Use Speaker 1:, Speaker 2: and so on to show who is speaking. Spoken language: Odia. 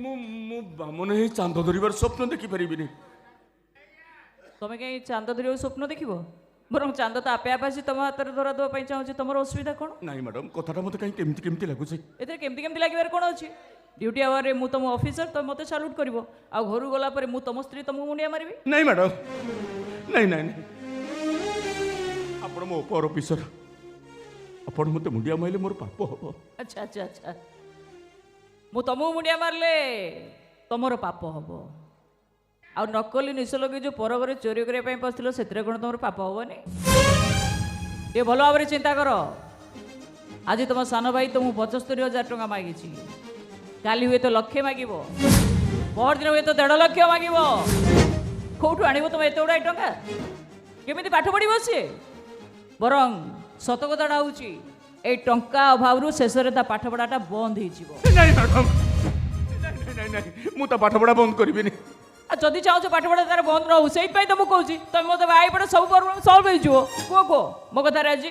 Speaker 1: ବାମନ ହେଇ ଚାନ୍ଦ ଧରିବାର ସ୍ୱପ୍ନ ଦେଖିପାରିବିନି।
Speaker 2: ତମେ କାହିଁ ଚାନ୍ଦ ଧରିବାକୁ ସ୍ୱପ୍ନ ଦେଖିବ? ବରଂ ଚାନ୍ଦ ତ ଆପେ ଆପେ ଆସି ତମ ହାତରେ ଧରା ଦେବା ପାଇଁ ଚାହୁଁଛି। ତମର ଅସୁବିଧା କ'ଣ?
Speaker 1: ନାଇଁ ମ୍ୟାଡ଼ାମ୍, କଥାଟା ମୋତେ କାହିଁ କେମିତି କେମିତି ଲାଗୁଛି।
Speaker 2: ଏଥିରେ କେମିତି କେମିତି ଲାଗିବାର କ'ଣ ଅଛି? ଡ୍ୟୁଟି ଆୱାରରେ ମୁଁ ତମ ଅଫିସର, ତମେ ମୋତେ ସାଲ୍ୟୁଟ୍ କରିବ, ଆଉ ଘରୁ ଗଲା ପରେ ମୁଁ ତମ ସ୍ତ୍ରୀ ତମକୁ ମୁଣ୍ଡିଆ ମାରିବି?
Speaker 1: ନାଇଁ ମ୍ୟାଡ଼ାମ୍, ନାଇଁ ନାଇଁ ନାଇଁ, ଆପଣ ମୋ ଉପର ଅଫିସର, ଆପଣ ମୋତେ ମୁଣ୍ଡିଆ ମାରିଲେ ମୋର ପାପ ହବ।
Speaker 2: ଆଚ୍ଛା ଆଚ୍ଛା ଆଚ୍ଛା, ମୁଁ ତମକୁ ମୁଣ୍ଡିଆ ମାରିଲେ ତମର ପାପ ହବ, ଆଉ ନକଲି ନିଶ ଲଗେଇ ଯେଉଁ ପର ଘରେ ଚୋରି କରିବା ପାଇଁ ପଶିଥିଲ ସେଥିରେ କ'ଣ ତମର ପାପ ହବନି? ଟିକେ ଭଲ ଭାବରେ ଚିନ୍ତା କର। ଆଜି ତମ ସାନ ଭାଇ ତମକୁ 75,000 ଟଙ୍କା ମାଗିଛି, କାଲି ହୁଏତ ଲକ୍ଷେ ମାଗିବ, ପରଦିନ ହୁଏତ 1.5 ଲକ୍ଷ ମାଗିବ। କୋଉଠୁ ଆଣିବ ତମେ ଏତେ ଗୁଡ଼ାଏ ଟଙ୍କା? କେମିତି ପାଠ ପଢ଼ିବ ସିଏ? ବରଂ ସତ କଥାଟା ହେଉଛି ଏଇ ଟଙ୍କା ଅଭାବରୁ ଶେଷରେ ତା ପାଠପଢ଼ାଟା ବନ୍ଦ ହେଇଯିବ।
Speaker 1: ନାଇଁ ମ୍ୟାଡ଼ାମ୍, ନାଇଁ ନାଇଁ, ମୁଁ ତା ପାଠପଢ଼ା ବନ୍ଦ କରିବିନି।
Speaker 2: ଆଉ ଯଦି ଚାହୁଁଛ ପାଠପଢ଼ା ତାର ବନ୍ଦ ନ ହଉ, ସେଇଥିପାଇଁ ତ ମୁଁ କହୁଛି ତମେ ମୋତେ ବାହା ହେଇପଡ଼, ସବୁ ପ୍ରୋବ୍ଲେମ୍ ସଲ୍ଭ ହେଇଯିବ। କୁହ ମୋ କଥାରେ ଆଜି